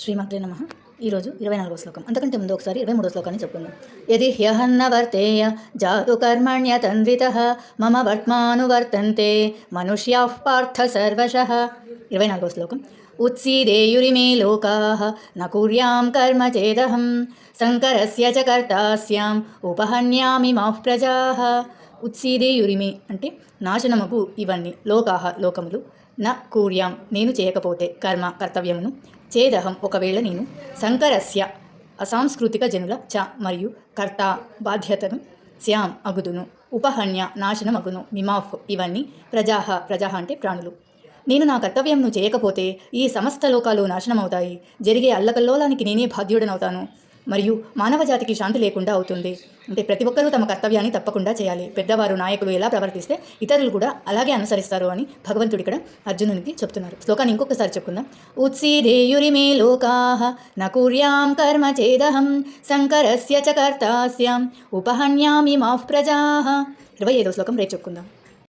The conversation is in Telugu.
శ్రీమాత్రే నమః. ఈరోజు 24వ శ్లోకం. అంతకంటే ముందు ఒకసారి 23వ శ్లోకాన్ని చెప్పుకుందాం. యది హ్యహన్న వర్తేయ జాతు కర్మణ్యతన్వితః మమ వర్త్మానువర్తంతే మనుష్యాః పార్థ సర్వశః. 24వ శ్లోకం. ఉత్సీదేయురిమే లోకాః న కుర్యాం కర్మ చేదహం శంకరస్య చ కర్తాస్యాం ఉపహన్యామి మాః ప్రజాః. ఉత్సీదేయురిమే అంటే నాశనమగు ఇవన్నీ, లోకాః లోకములు, న కూర్యాం నేను చేయకపోతే, కర్మ కర్తవ్యమును, చేదహం ఒకవేళ నేను, శంకరస్య అసాంస్కృతిక జనుల చ మరియు కర్త బాధ్యతను, శ్యాం అగుదును, ఉపహన్య నాశనమగును, మిమాఫ్ ఇవన్నీ, ప్రజాహ అంటే ప్రాణులు. నేను నా కర్తవ్యంను చేయకపోతే ఈ సమస్త లోకాలు నాశనమవుతాయి, జరిగే అల్లకల్లోలానికి నేనే బాధ్యుడనవుతాను, మరియు మానవ జాతికి శాంతి లేకుండా అవుతుంది. అంటే ప్రతి ఒక్కరూ తమ కర్తవ్యాన్ని తప్పకుండా చేయాలి. పెద్దవారు నాయకులు ఎలా ప్రవర్తిస్తే ఇతరులు కూడా అలాగే అనుసరిస్తారు అని భగవంతుడు ఇక్కడ అర్జునునికి చెప్తున్నారు. శ్లోకాన్ని ఇంకొకసారి చెప్పుకుందాం. ఉత్సీదేయురిమే లోకాః న కుర్యాం కర్మ చేదహం శంకరస్య చ కర్తాస్యాం ఉపహన్యామి మాః ప్రజాః. 25వ శ్లోకం రేపు చెప్పుకుందాం.